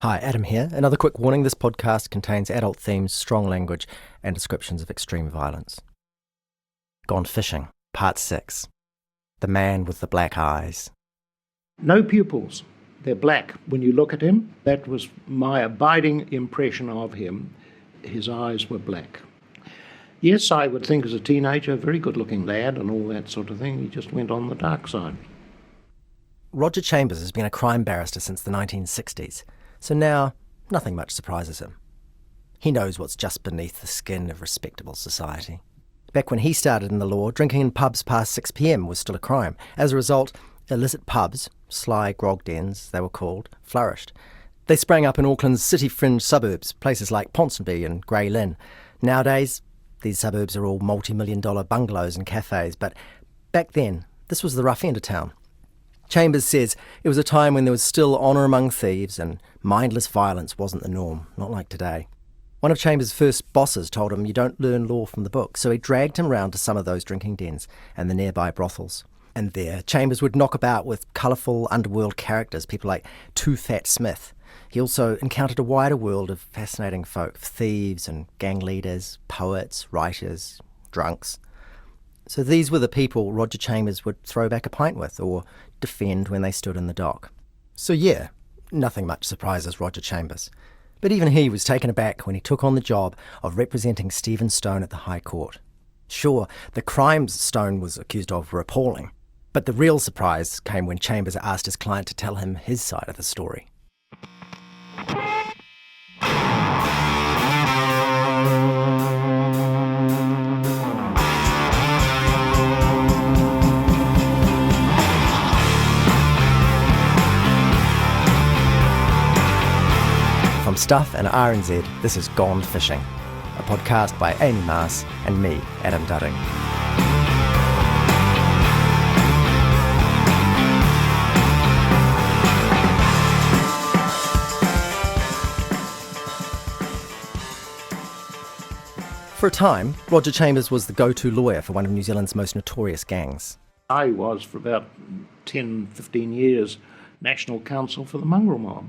Hi, Adam here. Another quick warning, this podcast contains adult themes, strong language and descriptions of extreme violence. Gone Fishing, Part 6. The Man with the Black Eyes. No pupils. They're black. When you look at him, that was my abiding impression of him. His eyes were black. Yes, I would think as a teenager, a very good-looking lad and all that sort of thing. He just went on the dark side. Roger Chambers has been a crime barrister since the 1960s. So now, nothing much surprises him. He knows what's just beneath the skin of respectable society. Back when he started in the law, drinking in pubs past 6 p.m. was still a crime. As a result, illicit pubs, sly grog dens they were called, flourished. They sprang up in Auckland's city-fringe suburbs, places like Ponsonby and Grey Lynn. Nowadays, these suburbs are all multi-million-dollar bungalows and cafes, but back then, this was the rough end of town. Chambers says it was a time when there was still honour among thieves and mindless violence wasn't the norm, not like today. One of Chambers' first bosses told him you don't learn law from the book, so he dragged him round to some of those drinking dens and the nearby brothels. And there, Chambers would knock about with colourful underworld characters, people like Too Fat Smith. He also encountered a wider world of fascinating folk, thieves and gang leaders, poets, writers, drunks. So these were the people Roger Chambers would throw back a pint with or defend when they stood in the dock. So yeah, nothing much surprises Roger Chambers. But even he was taken aback when he took on the job of representing Stephen Stone at the High Court. Sure, the crimes Stone was accused of were appalling, but the real surprise came when Chambers asked his client to tell him his side of the story. From Stuff and RNZ, this is Gone Fishing, a podcast by Amy Maas and me, Adam Dudding. For a time, Roger Chambers was the go-to lawyer for one of New Zealand's most notorious gangs. I was, for about 10, 15 years, National Counsel for the Mongrel Mob.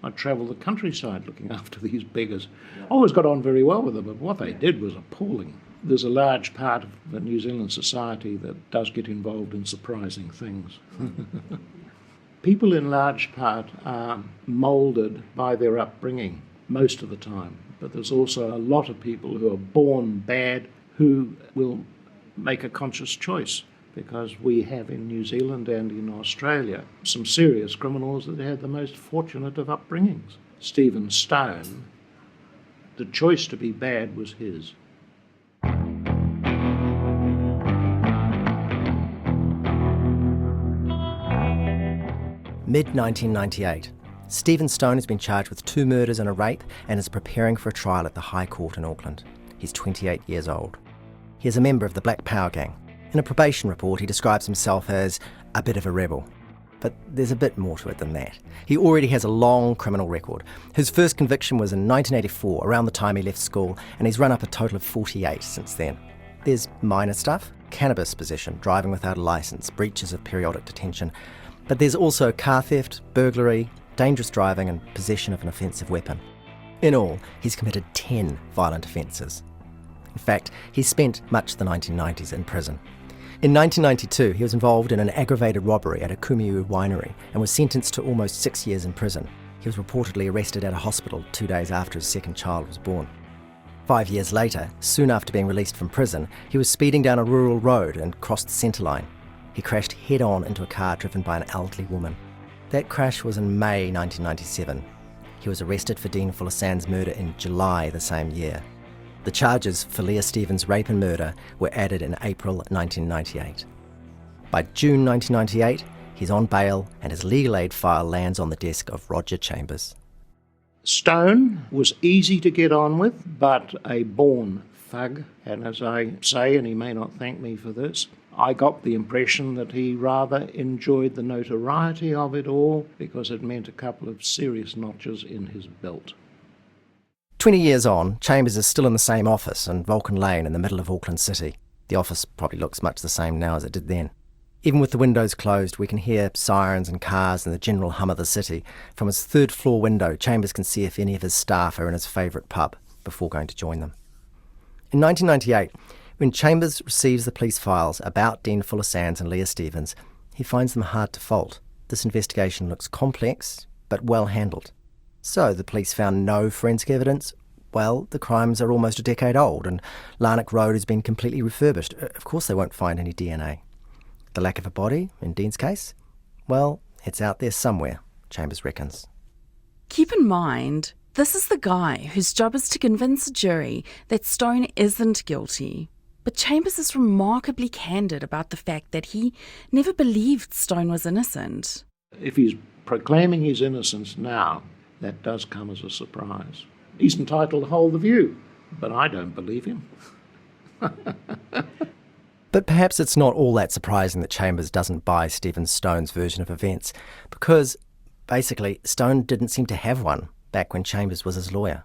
I travelled the countryside looking after these beggars. I always got on very well with them, but what they did was appalling. There's a large part of the New Zealand society that does get involved in surprising things. People in large part are moulded by their upbringing most of the time, but there's also a lot of people who are born bad who will make a conscious choice, because we have in New Zealand and in Australia some serious criminals that had the most fortunate of upbringings. Stephen Stone, the choice to be bad was his. Mid-1998. Stephen Stone has been charged with 2 murders and a rape and is preparing for a trial at the High Court in Auckland. He's 28 years old. He is a member of the Black Power gang. In a probation report, he describes himself as a bit of a rebel. But there's a bit more to it than that. He already has a long criminal record. His first conviction was in 1984, around the time he left school, and he's run up a total of 48 since then. There's minor stuff, cannabis possession, driving without a licence, breaches of periodic detention. But there's also car theft, burglary, dangerous driving and possession of an offensive weapon. In all, he's committed 10 violent offences. In fact, he spent much of the 1990s in prison. In 1992, he was involved in an aggravated robbery at a Kumiu winery and was sentenced to almost 6 years in prison. He was reportedly arrested at a hospital 2 days after his second child was born. 5 years later, soon after being released from prison, he was speeding down a rural road and crossed the centre line. He crashed head-on into a car driven by an elderly woman. That crash was in May 1997. He was arrested for Dean Fuller-Sands' murder in July the same year. The charges for Leah Stevens' rape and murder were added in April 1998. By June 1998, he's on bail and his legal aid file lands on the desk of Roger Chambers. Stone was easy to get on with, but a born thug. And as I say, and he may not thank me for this, I got the impression that he rather enjoyed the notoriety of it all because it meant a couple of serious notches in his belt. 20 years on, Chambers is still in the same office in Vulcan Lane in the middle of Auckland City. The office probably looks much the same now as it did then. Even with the windows closed, we can hear sirens and cars and the general hum of the city. From his third-floor window, Chambers can see if any of his staff are in his favourite pub before going to join them. In 1998, when Chambers receives the police files about Dean Fuller Sands and Leah Stevens, he finds them hard to fault. This investigation looks complex, but well handled. So the police found no forensic evidence. Well, the crimes are almost a decade old, and Larnock Road has been completely refurbished. Of course they won't find any DNA. The lack of a body, in Dean's case? Well, it's out there somewhere, Chambers reckons. Keep in mind, this is the guy whose job is to convince a jury that Stone isn't guilty. But Chambers is remarkably candid about the fact that he never believed Stone was innocent. If he's proclaiming his innocence now, that does come as a surprise. He's entitled to hold the view, but I don't believe him. But perhaps it's not all that surprising that Chambers doesn't buy Stephen Stone's version of events, because basically Stone didn't seem to have one back when Chambers was his lawyer.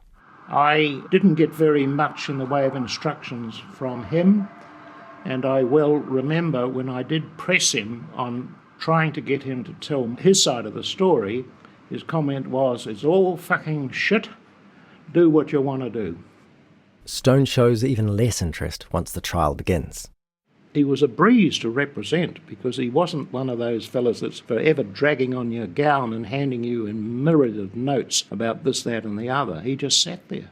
I didn't get very much in the way of instructions from him, and I well remember when I did press him on trying to get him to tell his side of the story, his comment was, "It's all fucking shit, do what you want to do." Stone shows even less interest once the trial begins. He was a breeze to represent because he wasn't one of those fellas that's forever dragging on your gown and handing you in myriad notes about this, that and the other. He just sat there.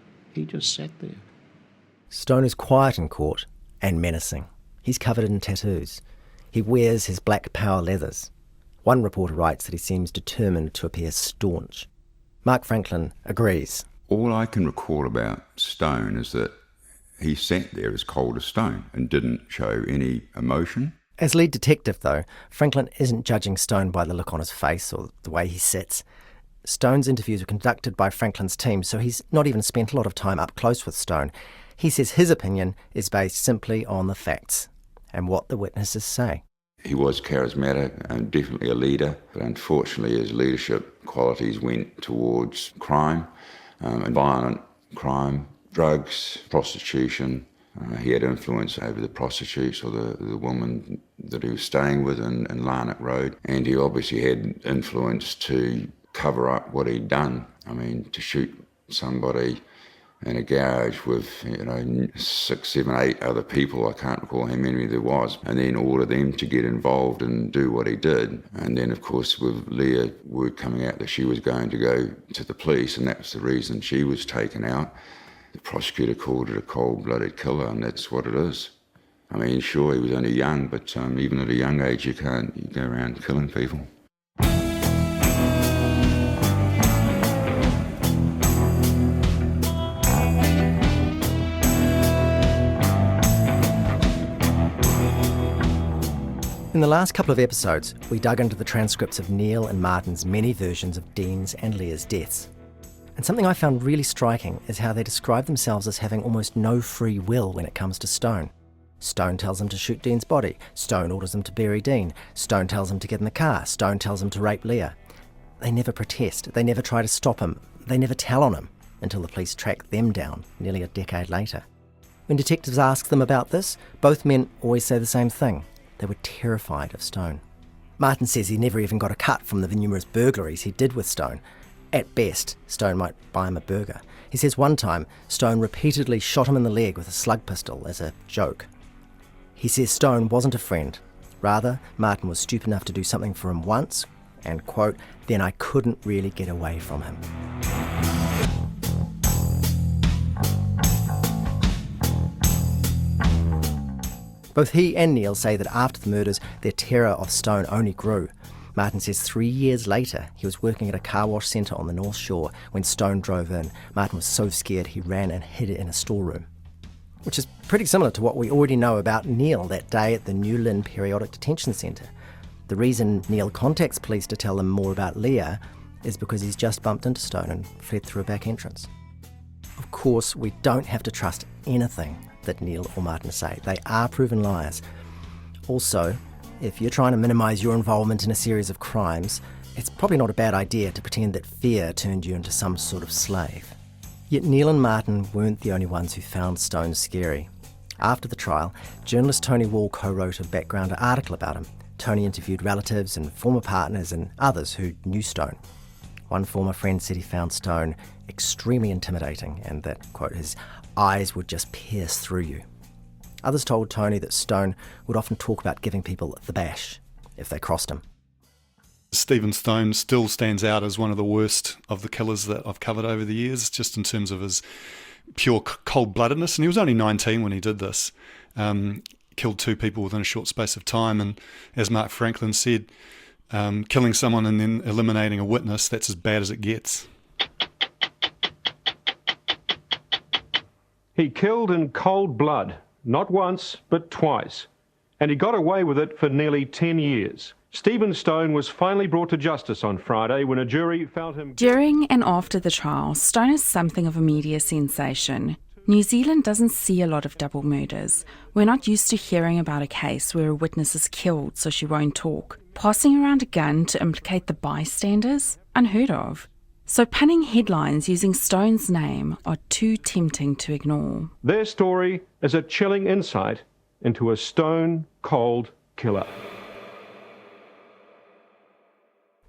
Stone is quiet in court and menacing. He's covered in tattoos. He wears his black power leathers. One reporter writes that he seems determined to appear staunch. Mark Franklin agrees. All I can recall about Stone is that he sat there as cold as stone and didn't show any emotion. As lead detective, though, Franklin isn't judging Stone by the look on his face or the way he sits. Stone's interviews were conducted by Franklin's team, so he's not even spent a lot of time up close with Stone. He says his opinion is based simply on the facts and what the witnesses say. He was charismatic and definitely a leader, but unfortunately his leadership qualities went towards crime, and violent crime, drugs, prostitution. He had influence over the prostitutes or the woman that he was staying with in Larnock Road, and he obviously had influence to cover up what he'd done. I mean, to shoot somebody in a garage with 6, 7, 8 other people, I can't recall how many there was, and then order them to get involved and do what he did. And then of course with Leah, word coming out that she was going to go to the police, and that was the reason she was taken out. The prosecutor called it a cold-blooded killer, and that's what it is. I mean, sure, he was only young, but even at a young age, you go around killing people. In the last couple of episodes, we dug into the transcripts of Neil and Martin's many versions of Dean's and Leah's deaths. And something I found really striking is how they describe themselves as having almost no free will when it comes to Stone. Stone tells them to shoot Dean's body. Stone orders them to bury Dean. Stone tells them to get in the car. Stone tells them to rape Leah. They never protest. They never try to stop him. They never tell on him until the police track them down nearly a decade later. When detectives ask them about this, both men always say the same thing. They were terrified of Stone. Martin says he never even got a cut from the numerous burglaries he did with Stone. At best, Stone might buy him a burger. He says one time, Stone repeatedly shot him in the leg with a slug pistol as a joke. He says Stone wasn't a friend. Rather, Martin was stupid enough to do something for him once, and, quote, then I couldn't really get away from him. Both he and Neil say that after the murders, their terror of Stone only grew. Martin says 3 years later, he was working at a car wash centre on the North Shore when Stone drove in. Martin was so scared he ran and hid it in a storeroom. Which is pretty similar to what we already know about Neil that day at the New Lynn Periodic Detention Centre. The reason Neil contacts police to tell them more about Leah is because he's just bumped into Stone and fled through a back entrance. Of course, we don't have to trust anything that Neil or Martin say. They are proven liars. Also, if you're trying to minimise your involvement in a series of crimes, it's probably not a bad idea to pretend that fear turned you into some sort of slave. Yet Neil and Martin weren't the only ones who found Stone scary. After the trial, journalist Tony Wall co-wrote a background article about him. Tony interviewed relatives and former partners and others who knew Stone. One former friend said he found Stone extremely intimidating and that, quote, his eyes would just pierce through you. Others told Tony that Stone would often talk about giving people the bash if they crossed him. Stephen Stone still stands out as one of the worst of the killers that I've covered over the years, just in terms of his pure cold-bloodedness. And he was only 19 when he did this. Killed 2 people within a short space of time. And as Mark Franklin said, killing someone and then eliminating a witness, that's as bad as it gets. He killed in cold blood, not once, but twice. And he got away with it for nearly 10 years. Stephen Stone was finally brought to justice on Friday when a jury found him... During and after the trial, Stone is something of a media sensation. New Zealand doesn't see a lot of double murders. We're not used to hearing about a case where a witness is killed so she won't talk. Passing around a gun to implicate the bystanders? Unheard of. So punning headlines using Stone's name are too tempting to ignore. Their story is a chilling insight into a stone-cold killer.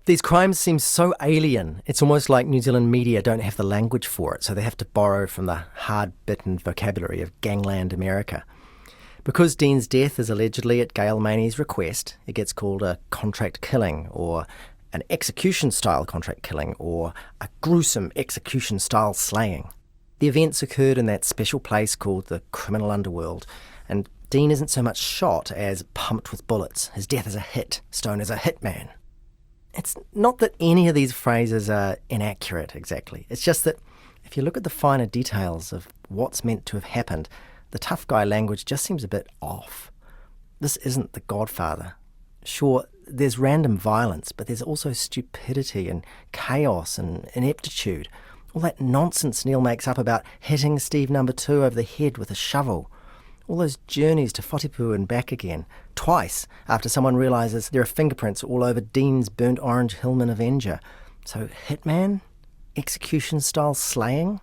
These crimes seem so alien. It's almost like New Zealand media don't have the language for it, so they have to borrow from the hard-bitten vocabulary of gangland America. Because Dean's death is allegedly at Gail Maney's request, it gets called a contract killing, or an execution-style contract killing, or a gruesome execution-style slaying. The events occurred in that special place called the criminal underworld, and Dean isn't so much shot as pumped with bullets. His death is a hit. Stone is a hitman. It's not that any of these phrases are inaccurate exactly. It's just that if you look at the finer details of what's meant to have happened, the tough guy language just seems a bit off. This isn't The Godfather. Sure, there's random violence, but there's also stupidity and chaos and ineptitude. All that nonsense Neil makes up about hitting Steve No. 2 over the head with a shovel. All those journeys to Whatipu and back again, twice after someone realises there are fingerprints all over Dean's burnt orange Hillman Avenger. So hitman? Execution-style slaying?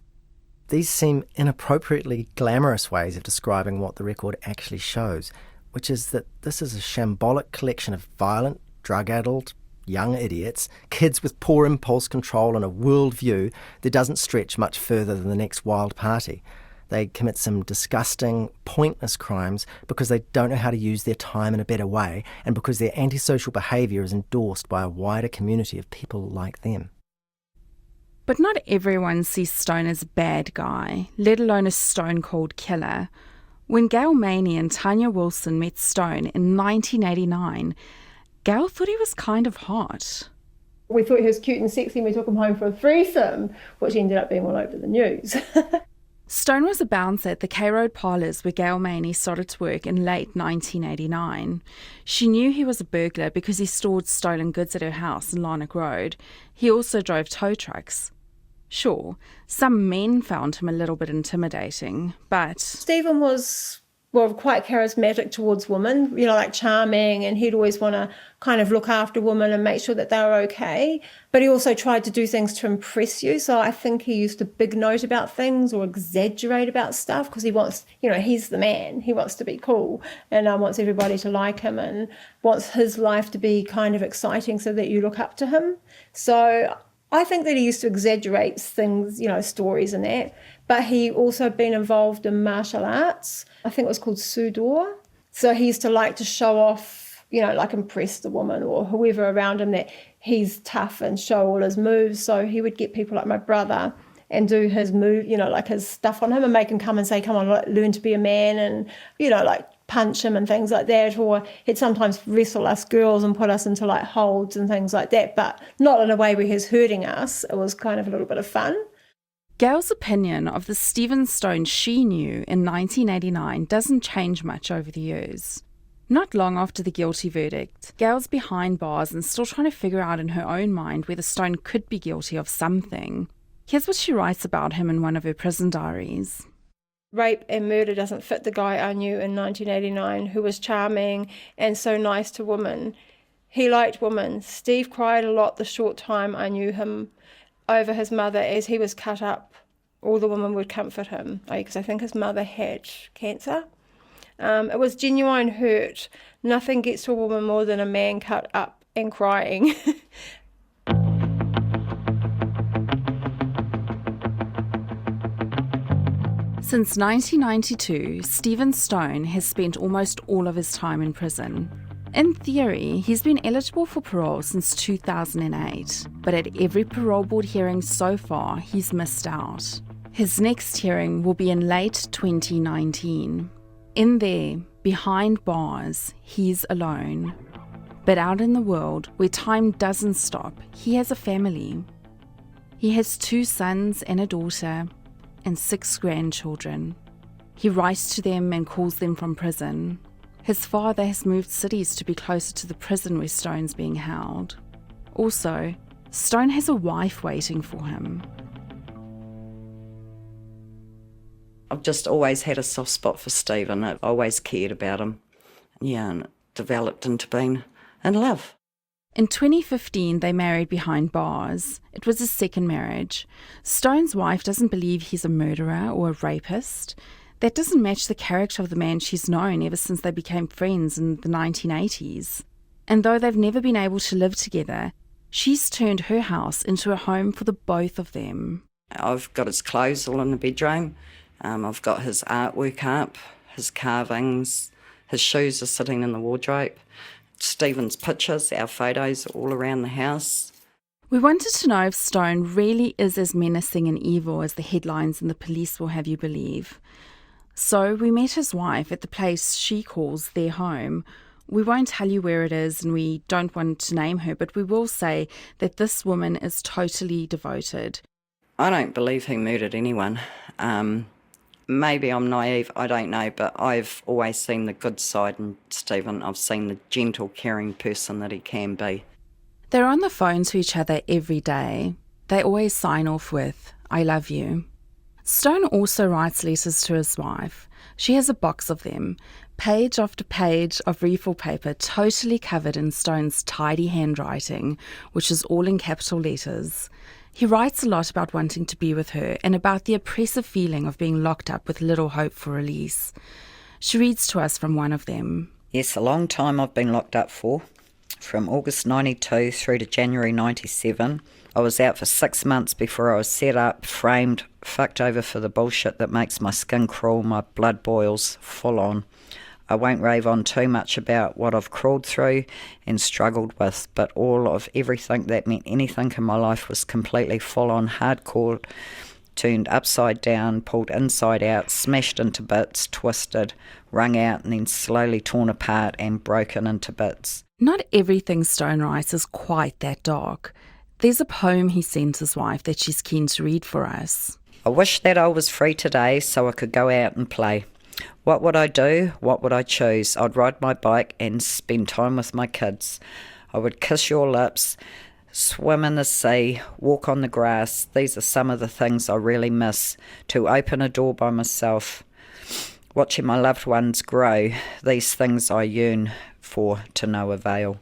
These seem inappropriately glamorous ways of describing what the record actually shows, which is that this is a shambolic collection of violent, drug-addled, young idiots, kids with poor impulse control and a worldview that doesn't stretch much further than the next wild party. They commit some disgusting, pointless crimes because they don't know how to use their time in a better way and because their antisocial behaviour is endorsed by a wider community of people like them. But not everyone sees Stone as a bad guy, let alone a stone-cold killer. When Gail Maney and Tanya Wilson met Stone in 1989, Gail thought he was kind of hot. We thought he was cute and sexy and we took him home for a threesome, which ended up being all over the news. Stone was a bouncer at the K Road Parlours where Gail Maney started to work in late 1989. She knew he was a burglar because he stored stolen goods at her house in Larnock Road. He also drove tow trucks. Sure, some men found him a little bit intimidating, but... Stephen was, well, quite charismatic towards women, you know, like charming, and he'd always want to kind of look after women and make sure that they were okay. But he also tried to do things to impress you. So I think he used to big note about things or exaggerate about stuff because he wants, you know, he's the man. He wants to be cool and wants everybody to like him and wants his life to be kind of exciting so that you look up to him. So I think that he used to exaggerate things, you know, stories and that. But he also been involved in martial arts. I think it was called Sudo. So he used to like to show off, you know, like impress the woman or whoever around him that he's tough and show all his moves. So he would get people like my brother and do his move, you know, like his stuff on him and make him come and say, come on, learn to be a man and, you know, like punch him and things like that. Or he'd sometimes wrestle us girls and put us into like holds and things like that, but not in a way where he's hurting us. It was kind of a little bit of fun. Gail's opinion of the Stephen Stone she knew in 1989 doesn't change much over the years. Not long after the guilty verdict, Gail's behind bars and still trying to figure out in her own mind whether Stone could be guilty of something. Here's what she writes about him in one of her prison diaries. Rape and murder doesn't fit the guy I knew in 1989 who was charming and so nice to women. He liked women. Steve cried a lot the short time I knew him over his mother as he was cut up. All the women would comfort him because I think his mother had cancer. It was genuine hurt. Nothing gets to a woman more than a man cut up and crying. Since 1992, Stephen Stone has spent almost all of his time in prison. In theory, he's been eligible for parole since 2008, but at every parole board hearing so far, he's missed out. His next hearing will be in late 2019. In there, behind bars, he's alone. But out in the world, where time doesn't stop, he has a family. He has 2 sons and a daughter, and 6 grandchildren. He writes to them and calls them from prison. His father has moved cities to be closer to the prison where Stone's being held. Also, Stone has a wife waiting for him. I've just always had a soft spot for Stephen. I've always cared about him. Yeah, and it developed into being in love. In 2015, they married behind bars. It was his second marriage. Stone's wife doesn't believe he's a murderer or a rapist. That doesn't match the character of the man she's known ever since they became friends in the 1980s. And though they've never been able to live together, she's turned her house into a home for the both of them. I've got his clothes all in the bedroom. I've got his artwork up, his carvings, his shoes are sitting in the wardrobe. Stephen's pictures, our photos, all around the house. We wanted to know if Stone really is as menacing and evil as the headlines and the police will have you believe. So we met his wife at the place she calls their home. We won't tell you where it is and we don't want to name her, but we will say that this woman is totally devoted. I don't believe he murdered anyone. Maybe I'm naive, I don't know, but I've always seen the good side in Stephen. I've seen the gentle, caring person that he can be. They're on the phone to each other every day. They always sign off with, "I love you." Stone also writes letters to his wife. She has a box of them, page after page of refill paper totally covered in Stone's tidy handwriting, which is all in capital letters. He writes a lot about wanting to be with her and about the oppressive feeling of being locked up with little hope for release. She reads to us from one of them. Yes, a long time I've been locked up for. From August 92 through to January 97. I was out for 6 months before I was set up, framed, fucked over for the bullshit that makes my skin crawl, my blood boils, full on. I won't rave on too much about what I've crawled through and struggled with, but all of everything that meant anything in my life was completely full on, hardcore, turned upside down, pulled inside out, smashed into bits, twisted, wrung out and then slowly torn apart and broken into bits. Not everything Stone writes is quite that dark. There's a poem he sent his wife that she's keen to read for us. I wish that I was free today so I could go out and play. What would I do? What would I choose? I'd ride my bike and spend time with my kids. I would kiss your lips, swim in the sea, walk on the grass. These are some of the things I really miss. To open a door by myself, watching my loved ones grow. These things I yearn for to no avail.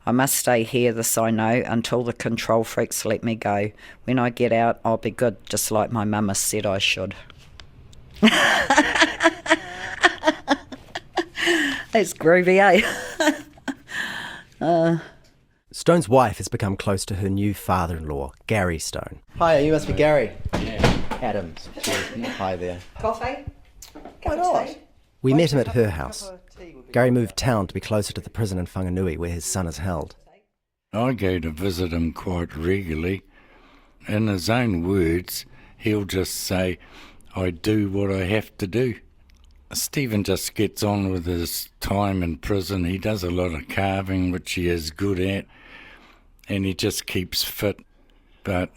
I must stay here, this I know, until the control freaks let me go. When I get out, I'll be good, just like my mama said I should. That's groovy, eh? Stone's wife has become close to her new father-in-law, Gary Stone. Hi, you must be Gary. Adams. Hi there. Coffee? Why not? We met him at her house. Gary moved town to be closer to the prison in Whanganui where his son is held. I go to visit him quite regularly. In his own words, he'll just say, "I do what I have to do." Stephen just gets on with his time in prison. He does a lot of carving, which he is good at, and he just keeps fit. But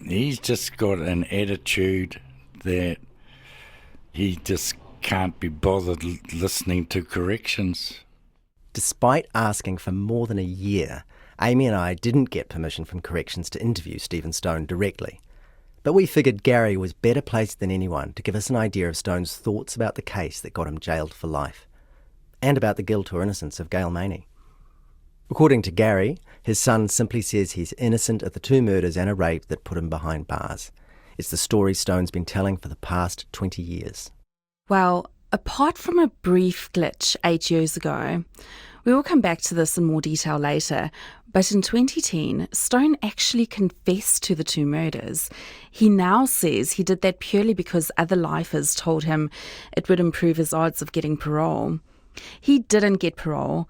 he's just got an attitude that he just can't be bothered listening to corrections. Despite asking for more than a year, Amy and I didn't get permission from Corrections to interview Stephen Stone directly. But we figured Gary was better placed than anyone to give us an idea of Stone's thoughts about the case that got him jailed for life, and about the guilt or innocence of Gail Maney. According to Gary, his son simply says he's innocent of the 2 murders and a rape that put him behind bars. It's the story Stone's been telling for the past 20 years. Well, apart from a brief glitch 8 years ago, we will come back to this in more detail later, but in 2010, Stone actually confessed to the 2 murders. He now says he did that purely because other lifers told him it would improve his odds of getting parole. He didn't get parole,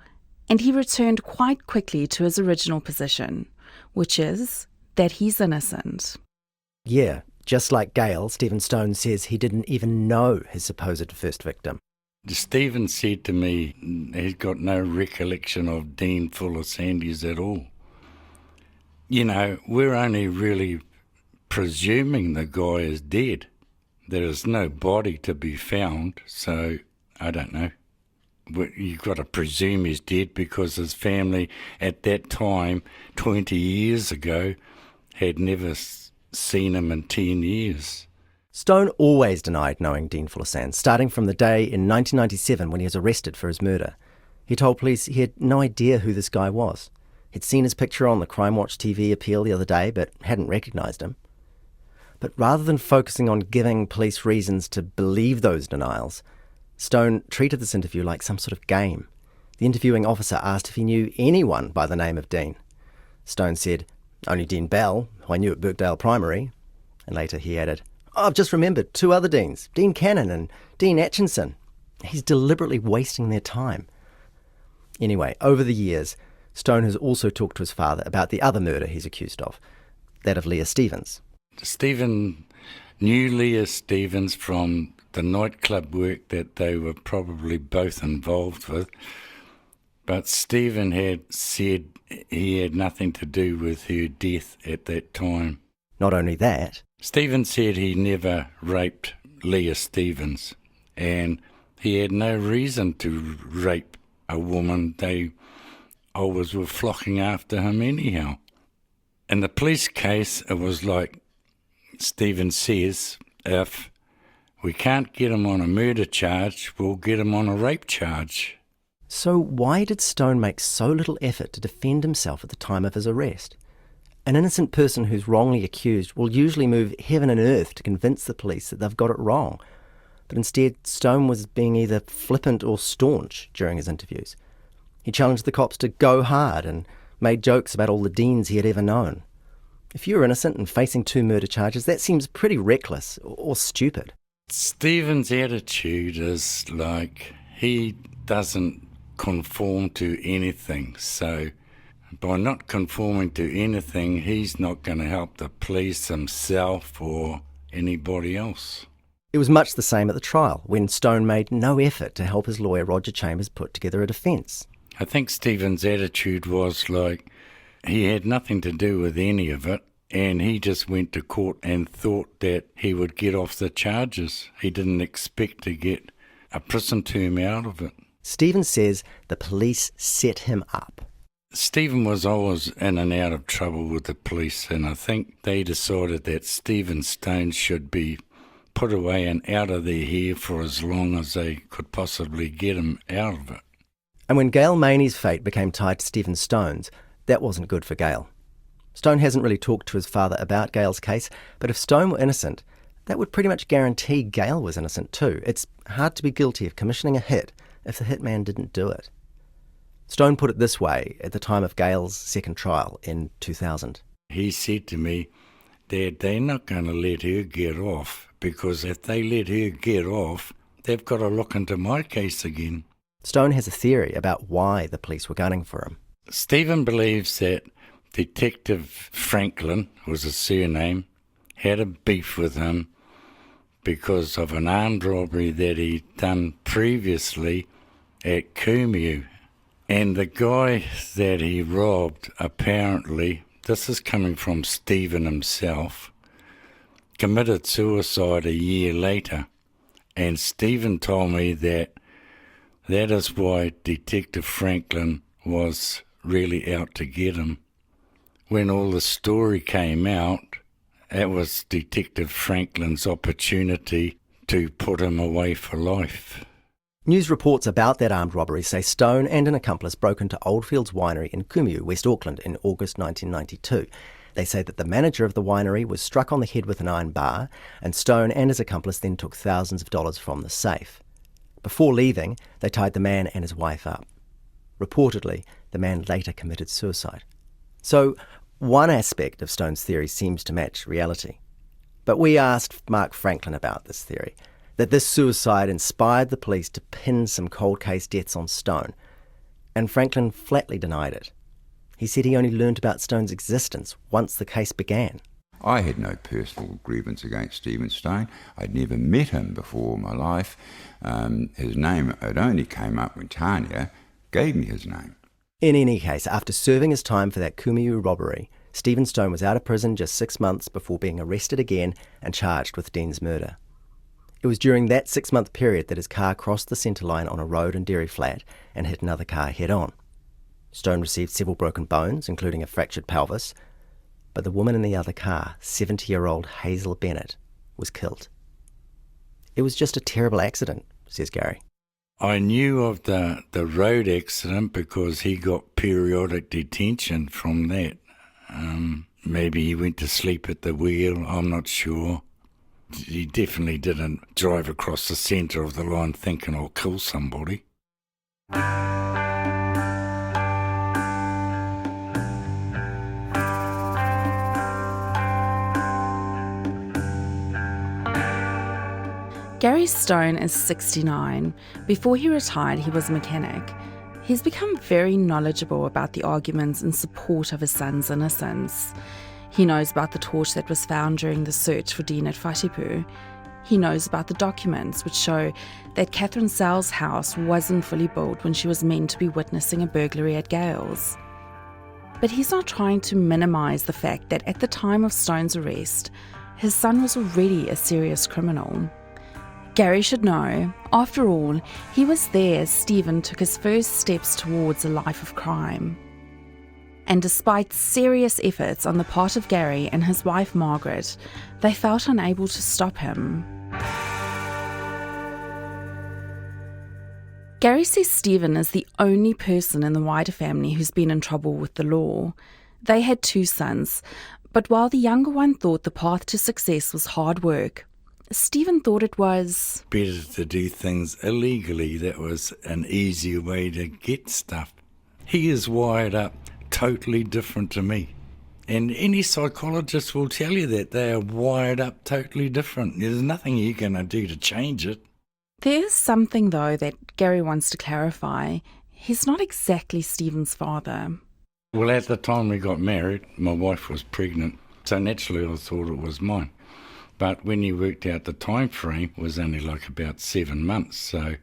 and he returned quite quickly to his original position, which is that he's innocent. Yeah, just like Gail, Stephen Stone says he didn't even know his supposed first victim. Stephen said to me he's got no recollection of Dean Fuller Sandys at all. You know, we're only really presuming the guy is dead. There is no body to be found, so I don't know. You've got to presume he's dead because his family at that time, 20 years ago, had never seen him in 10 years. Stone always denied knowing Dean Fuller Sands, starting from the day in 1997 when he was arrested for his murder. He told police he had no idea who this guy was. He'd seen his picture on the Crime Watch TV appeal the other day, but hadn't recognised him. But rather than focusing on giving police reasons to believe those denials, Stone treated this interview like some sort of game. The interviewing officer asked if he knew anyone by the name of Dean. Stone said, "Only Dean Bell, who I knew at Birkdale Primary." And later he added, "Oh, I've just remembered 2 other Deans, Dean Cannon and Dean Atchinson." He's deliberately wasting their time. Anyway, over the years, Stone has also talked to his father about the other murder he's accused of, that of Leah Stevens. Stephen knew Leah Stevens from the nightclub work that they were probably both involved with, but Stephen had said he had nothing to do with her death at that time. Not only that, Stephen said he never raped Leah Stevens, and he had no reason to rape a woman. They always were flocking after him anyhow. In the police case, it was like Stephen says, if we can't get him on a murder charge, we'll get him on a rape charge. So why did Stone make so little effort to defend himself at the time of his arrest? An innocent person who's wrongly accused will usually move heaven and earth to convince the police that they've got it wrong. But instead, Stone was being either flippant or staunch during his interviews. He challenged the cops to go hard and made jokes about all the Deans he had ever known. If you're innocent and facing 2 murder charges, that seems pretty reckless or stupid. Stephen's attitude is like he doesn't conform to anything, so by not conforming to anything, he's not going to help the police himself or anybody else. It was much the same at the trial, when Stone made no effort to help his lawyer Roger Chambers put together a defence. I think Stephen's attitude was like he had nothing to do with any of it, and he just went to court and thought that he would get off the charges. He didn't expect to get a prison term out of it. Stephen says the police set him up. Stephen was always in and out of trouble with the police, and I think they decided that Stephen Stone should be put away and out of their hair for as long as they could possibly get him out of it. And when Gail Maney's fate became tied to Stephen Stone's, that wasn't good for Gail. Stone hasn't really talked to his father about Gail's case, but if Stone were innocent, that would pretty much guarantee Gail was innocent too. It's hard to be guilty of commissioning a hit if the hitman didn't do it. Stone put it this way at the time of Gail's second trial in 2000. He said to me, "Dad, they're not going to let her get off, because if they let her get off, they've got to look into my case again." Stone has a theory about why the police were gunning for him. Stephen believes that Detective Franklin, was his surname, had a beef with him because of an armed robbery that he'd done previously at Kumeu. And the guy that he robbed, apparently, this is coming from Stephen himself, committed suicide a year later. And Stephen told me that is why Detective Franklin was really out to get him. When all the story came out, it was Detective Franklin's opportunity to put him away for life. News reports about that armed robbery say Stone and an accomplice broke into Oldfields Winery in Kumeu, West Auckland, in August 1992. They say that the manager of the winery was struck on the head with an iron bar, and Stone and his accomplice then took thousands of dollars from the safe. Before leaving, they tied the man and his wife up. Reportedly, the man later committed suicide. So, one aspect of Stone's theory seems to match reality. But we asked Mark Franklin about this theory, that this suicide inspired the police to pin some cold case deaths on Stone, and Franklin flatly denied it. He said he only learned about Stone's existence once the case began. I had no personal grievance against Stephen Stone. I'd never met him before in my life. His name, it only came up when Tanya gave me his name. In any case, after serving his time for that Kumiu robbery, Stephen Stone was out of prison just 6 months before being arrested again and charged with Dean's murder. It was during that 6-month period that his car crossed the centre line on a road in Dairy Flat and hit another car head-on. Stone received several broken bones, including a fractured pelvis, but the woman in the other car, 70-year-old Hazel Bennett, was killed. It was just a terrible accident, says Gary. I knew of the road accident because he got periodic detention from that. Maybe he went to sleep at the wheel, I'm not sure. He definitely didn't drive across the centre of the line thinking I'll kill somebody. Gary Stone is 69. Before he retired, he was a mechanic. He's become very knowledgeable about the arguments in support of his son's innocence. He knows about the torch that was found during the search for Dean at Whatipu. He knows about the documents which show that Catherine Sell's house wasn't fully built when she was meant to be witnessing a burglary at Gales. But he's not trying to minimise the fact that at the time of Stone's arrest, his son was already a serious criminal. Gary should know, after all, he was there as Stephen took his first steps towards a life of crime. And despite serious efforts on the part of Gary and his wife Margaret, they felt unable to stop him. Gary says Stephen is the only person in the wider family who's been in trouble with the law. They had 2 sons, but while the younger one thought the path to success was hard work, Stephen thought it was better to do things illegally. That was an easier way to get stuff. He is wired up totally different to me. And any psychologist will tell you that they are wired up totally different. There's nothing you're going to do to change it. There's something, though, that Gary wants to clarify. He's not exactly Stephen's father. Well, at the time we got married, my wife was pregnant, so naturally I thought it was mine. But when you worked out the time frame, it was only like about 7 months, so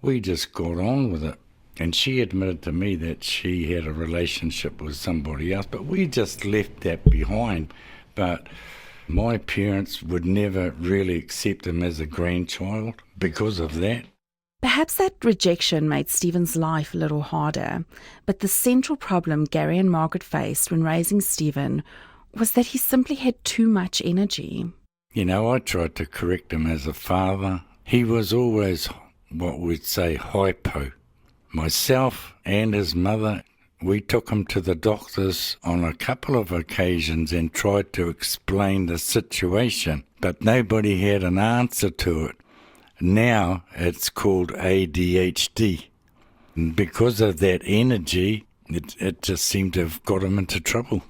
we just got on with it. And she admitted to me that she had a relationship with somebody else, but we just left that behind. But my parents would never really accept him as a grandchild because of that. Perhaps that rejection made Stephen's life a little harder, but the central problem Gary and Margaret faced when raising Stephen was that he simply had too much energy. You know, I tried to correct him as a father. He was always what we'd say hypo. Myself and his mother, we took him to the doctors on a couple of occasions and tried to explain the situation, but nobody had an answer to it. Now it's called ADHD. And because of that energy, it just seemed to have got him into trouble.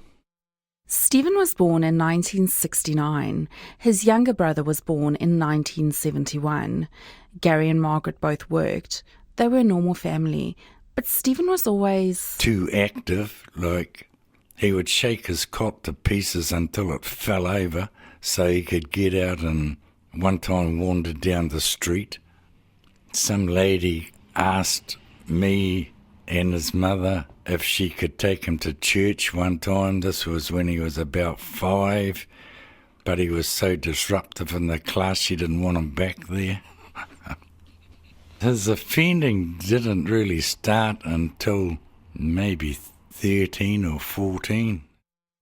Stephen was born in 1969. His younger brother was born in 1971. Gary and Margaret both worked. They were a normal family, but Stephen was always too active. Like, he would shake his cot to pieces until it fell over so he could get out and one time wandered down the street. Some lady asked me and his mother if she could take him to church one time. This was when he was about 5, but he was so disruptive in the class she didn't want him back there. His offending didn't really start until maybe 13 or 14.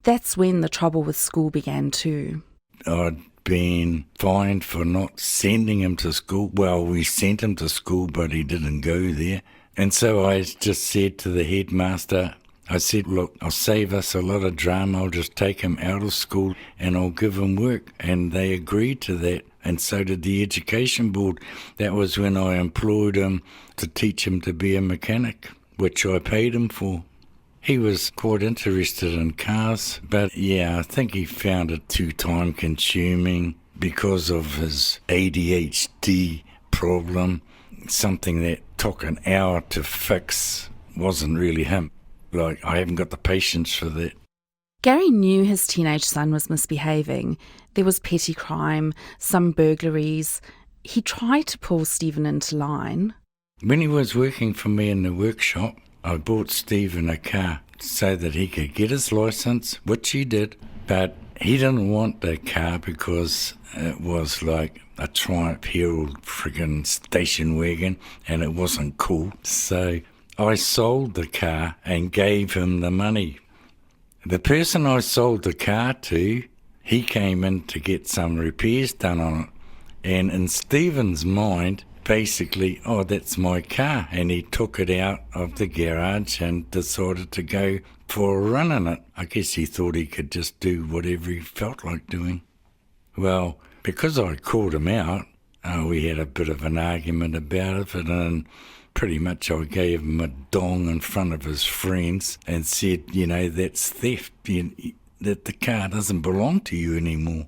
That's when the trouble with school began too. I'd been fined for not sending him to school. Well, we sent him to school, but he didn't go there. And so I just said to the headmaster, I said, look, I'll save us a lot of drama. I'll just take him out of school and I'll give him work. And they agreed to that. And so did the Education Board. That was when I employed him to teach him to be a mechanic, which I paid him for. He was quite interested in cars, but yeah, I think he found it too time-consuming because of his ADHD problem. Something that took an hour to fix wasn't really him. Like, I haven't got the patience for that. Gary knew his teenage son was misbehaving. There was petty crime, some burglaries. He tried to pull Stephen into line. When he was working for me in the workshop, I bought Stephen a car so that he could get his licence, which he did, but he didn't want the car because it was like a Triumph Herald friggin' station wagon and it wasn't cool. So I sold the car and gave him the money. The person I sold the car to, he came in to get some repairs done on it. And in Stephen's mind, basically, oh, that's my car. And he took it out of the garage and decided to go for a run in it. I guess he thought he could just do whatever he felt like doing. Well, because I called him out, we had a bit of an argument about it, and pretty much I gave him a dong in front of his friends and said, you know, that's theft, that the car doesn't belong to you anymore.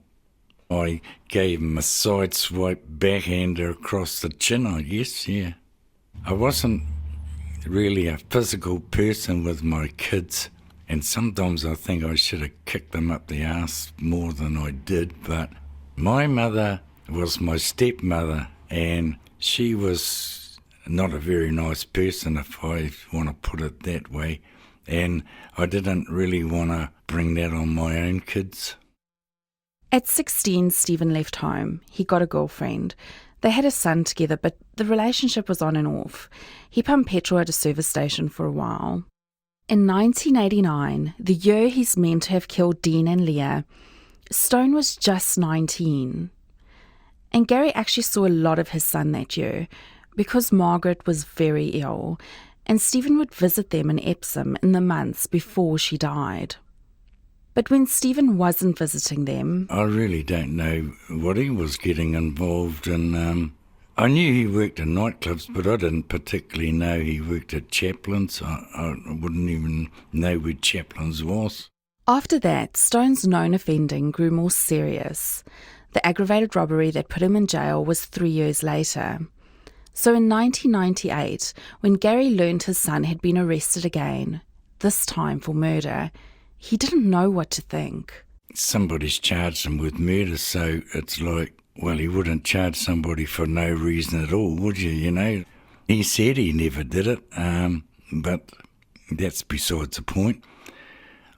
I gave him a side swipe backhander across the chin, I guess, yeah. I wasn't really a physical person with my kids, and sometimes I think I should have kicked them up the arse more than I did, but my mother was my stepmother, and she was not a very nice person, if I want to put it that way, and I didn't really want to bring that on my own kids. At 16, Stephen left home. He got a girlfriend. They had a son together, but the relationship was on and off. He pumped petrol at a service station for a while. In 1989, the year he's meant to have killed Dean and Leah, Stone was just 19. And Gary actually saw a lot of his son that year because Margaret was very ill, and Stephen would visit them in Epsom in the months before she died. But when Stephen wasn't visiting them, I really don't know what he was getting involved in. I knew he worked in nightclubs, but I didn't particularly know he worked at Chaplin's. I wouldn't even know where Chaplin's was. After that, Stone's known offending grew more serious. The aggravated robbery that put him in jail was 3 years later. So in 1998, when Gary learned his son had been arrested again, this time for murder, he didn't know what to think. Somebody's charged him with murder, so it's like, well, he wouldn't charge somebody for no reason at all, would you, you know? He said he never did it, but that's besides the point.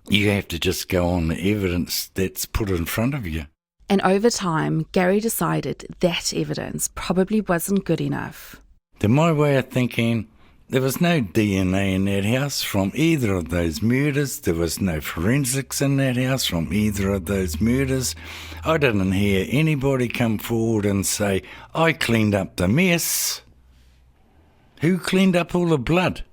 You have to just go on the evidence that's put in front of you. And over time, Gary decided that evidence probably wasn't good enough. To my way of thinking, there was no DNA in that house from either of those murders. There was no forensics in that house from either of those murders. I didn't hear anybody come forward and say, I cleaned up the mess. Who cleaned up all the blood?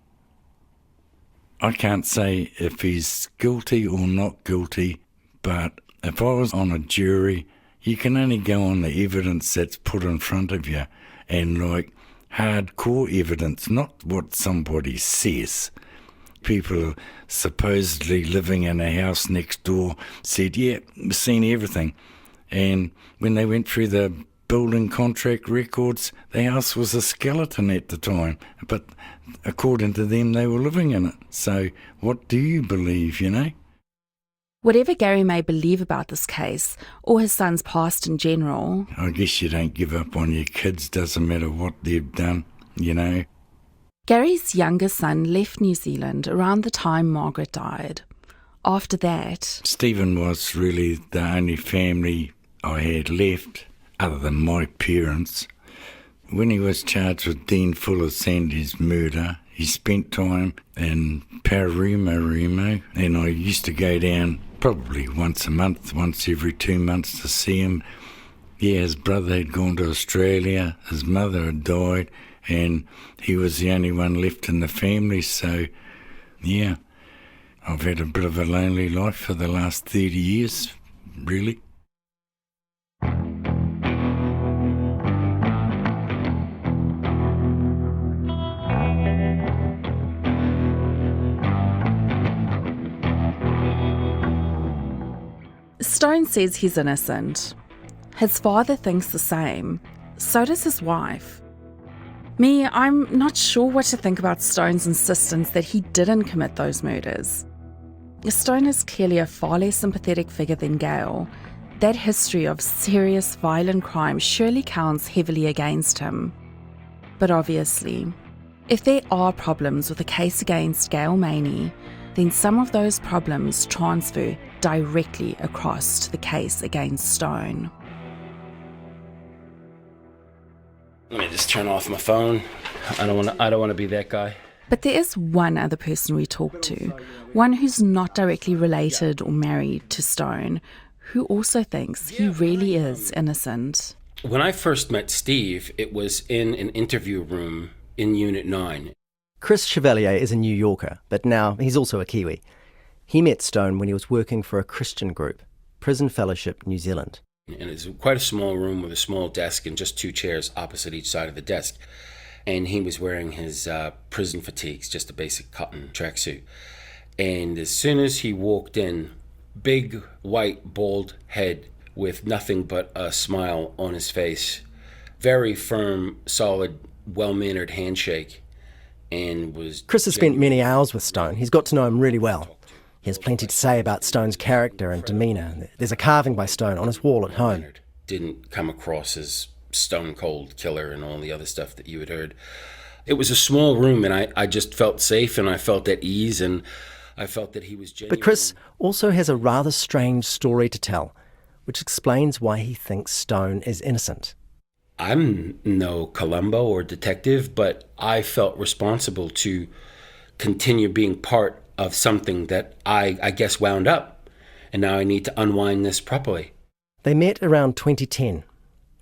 I can't say if he's guilty or not guilty, but if I was on a jury, you can only go on the evidence that's put in front of you, and like hardcore evidence, not what somebody says. People supposedly living in a house next door said, yeah, we've seen everything. And when they went through the building contract records, the house was a skeleton at the time, but according to them, they were living in it. So what do you believe, you know? Whatever Gary may believe about this case, or his son's past in general, I guess you don't give up on your kids, doesn't matter what they've done, you know. Gary's younger son left New Zealand around the time Margaret died. After that, Stephen was really the only family I had left, other than my parents. When he was charged with Dean Fuller Sandy's murder, he spent time in Paramaribo, and I used to go down probably once a month, once every 2 months to see him. Yeah, his brother had gone to Australia, his mother had died, and he was the only one left in the family, so yeah. I've had a bit of a lonely life for the last 30 years, really. Stone says he's innocent. His father thinks the same. So does his wife. Me, I'm not sure what to think about Stone's insistence that he didn't commit those murders. Stone is clearly a far less sympathetic figure than Gail. That history of serious violent crime surely counts heavily against him. But obviously, if there are problems with the case against Gail Maney, then some of those problems transfer directly across to the case against Stone. Let me just turn off my phone. I don't want to be that guy. But there is one other person we talk to, one who's not directly related or married to Stone, who also thinks he really is innocent. When I first met Steve, it was in an interview room in Unit 9. Chris Chevalier is a New Yorker, but now he's also a Kiwi. He met Stone when he was working for a Christian group, Prison Fellowship New Zealand. And it's quite a small room with a small desk and just 2 chairs opposite each side of the desk. And he was wearing his prison fatigues, just a basic cotton tracksuit. And as soon as he walked in, big, white, bald head with nothing but a smile on his face, very firm, solid, well-mannered handshake, and was... Chris has spent many hours with Stone. He's got to know him really well. He has plenty to say about Stone's character and demeanour. There's a carving by Stone on his wall at home. Didn't come across as stone-cold killer and all the other stuff that you had heard. It was a small room, and I just felt safe, and I felt at ease, and I felt that he was genuine. But Chris also has a rather strange story to tell, which explains why he thinks Stone is innocent. I'm no Columbo or detective, but I felt responsible to continue being part of something that I guess wound up, and now I need to unwind this properly. They met around 2010.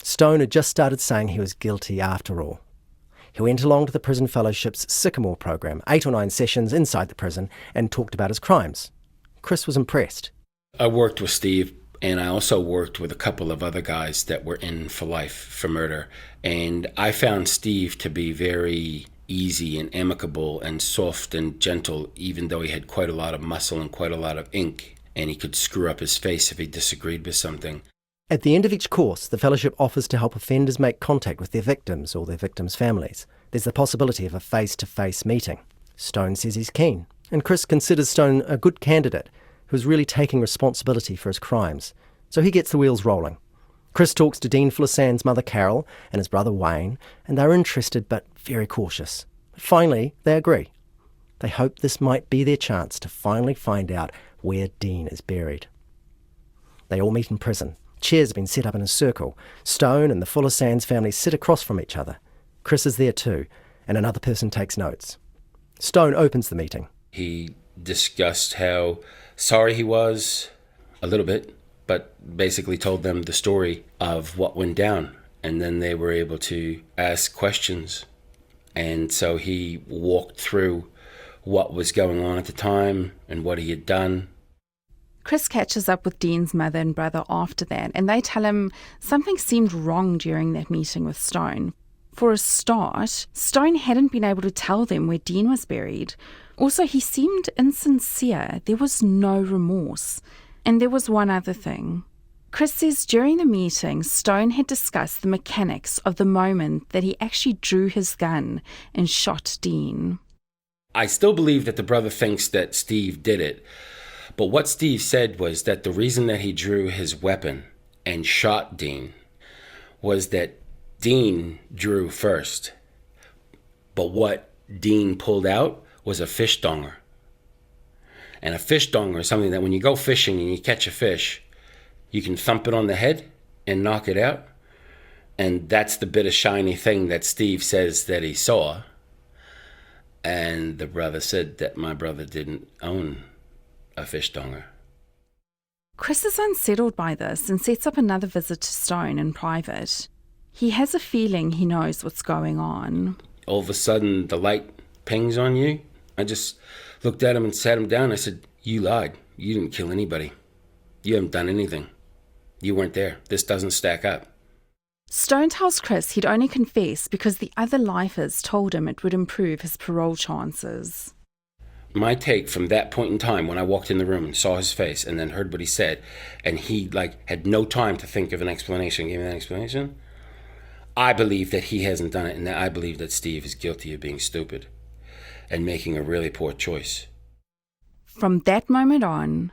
Stone had just started saying he was guilty after all. He went along to the Prison Fellowship's Sycamore program, 8 or 9 sessions inside the prison, and talked about his crimes. Chris was impressed. I worked with Steve, and I also worked with a couple of other guys that were in for life for murder, and I found Steve to be very easy and amicable and soft and gentle, even though he had quite a lot of muscle and quite a lot of ink, and he could screw up his face if he disagreed with something. At the end of each course, the fellowship offers to help offenders make contact with their victims or their victims' families. There's the possibility of a face-to-face meeting. Stone says he's keen, and Chris considers Stone a good candidate who's really taking responsibility for his crimes. So he gets the wheels rolling. Chris talks to Dean Fuller-Sand's mother Carol and his brother Wayne, and they're interested but very cautious. Finally, they agree. They hope this might be their chance to finally find out where Dean is buried. They all meet in prison. Chairs have been set up in a circle. Stone and the Fuller-Sands family sit across from each other. Chris is there too, and another person takes notes. Stone opens the meeting. He discussed how sorry he was, a little bit, but basically told them the story of what went down. And then they were able to ask questions. And so he walked through what was going on at the time and what he had done. Chris catches up with Dean's mother and brother after that, and they tell him something seemed wrong during that meeting with Stone. For a start, Stone hadn't been able to tell them where Dean was buried. Also, he seemed insincere. There was no remorse. And there was one other thing. Chris says during the meeting, Stone had discussed the mechanics of the moment that he actually drew his gun and shot Dean. I still believe that the brother thinks that Steve did it. But what Steve said was that the reason that he drew his weapon and shot Dean was that Dean drew first. But what Dean pulled out was a fish donger. And a fish donger is something that when you go fishing and you catch a fish, you can thump it on the head and knock it out. And that's the bit of shiny thing that Steve says that he saw. And the brother said that my brother didn't own a fish donger. Chris is unsettled by this and sets up another visit to Stone in private. He has a feeling he knows what's going on. All of a sudden, the light pings on you. I just looked at him and sat him down. I said, You lied. You didn't kill anybody. You haven't done anything. You weren't there. This doesn't stack up. Stone tells Chris he'd only confess because the other lifers told him it would improve his parole chances. My take from that point in time, when I walked in the room and saw his face and then heard what he said, and he had no time to think of an explanation, gave me that explanation, I believe that he hasn't done it, and that I believe that Steve is guilty of being stupid and making a really poor choice. From that moment on,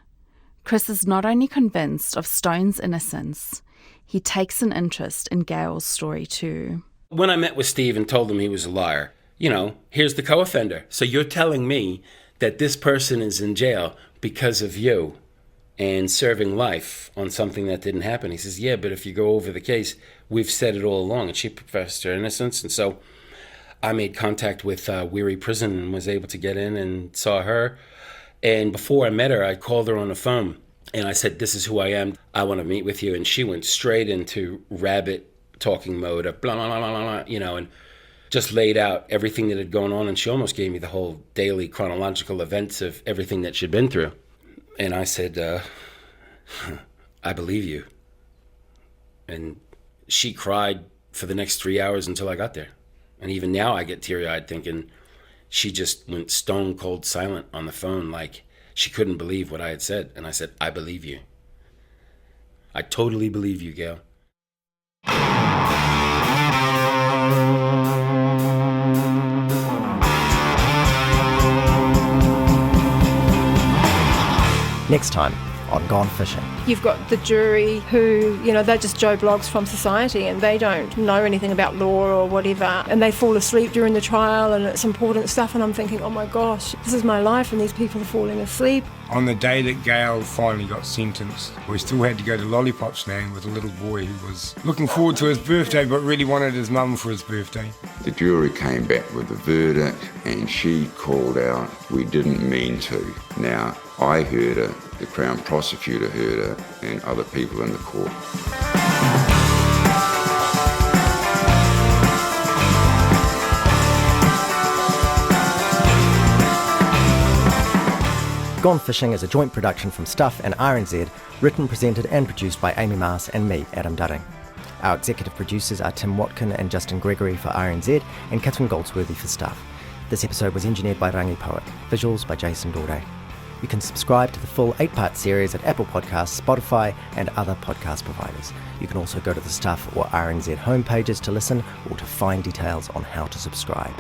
Chris is not only convinced of Stone's innocence, he takes an interest in Gail's story too. When I met with Steve and told him he was a liar, here's the co-offender. So you're telling me that this person is in jail because of you and serving life on something that didn't happen. He says, yeah, but if you go over the case, we've said it all along. And she professed her innocence. And so I made contact with Weary Prison and was able to get in and saw her. And before I met her, I called her on the phone and I said, this is who I am. I want to meet with you. And she went straight into rabbit talking mode of blah, blah, blah, blah, blah, and just laid out everything that had gone on. And she almost gave me the whole daily chronological events of everything that she'd been through. And I said, I believe you. And she cried for the next 3 hours until I got there. And even now I get teary-eyed thinking she just went stone cold silent on the phone, like she couldn't believe what I had said. And I said, I believe you. I totally believe you, Gail. Next time on Gone Fishing. You've got the jury who, they're just Joe Bloggs from society and they don't know anything about law or whatever, and they fall asleep during the trial and it's important stuff, and I'm thinking, oh my gosh, this is my life and these people are falling asleep. On the day that Gail finally got sentenced, we still had to go to Lollipops Land with a little boy who was looking forward to his birthday but really wanted his mum for his birthday. The jury came back with a verdict and she called out, we didn't mean to. Now, I heard her, the Crown Prosecutor heard her, and other people in the court. Gone Fishing is a joint production from Stuff and RNZ, written, presented and produced by Amy Mars and me, Adam Dudding. Our executive producers are Tim Watkin and Justin Gregory for RNZ and Catherine Goldsworthy for Stuff. This episode was engineered by Rangi Poet, visuals by Jason Dorde. You can subscribe to the full 8-part series at Apple Podcasts, Spotify and other podcast providers. You can also go to the Stuff or RNZ homepages to listen or to find details on how to subscribe.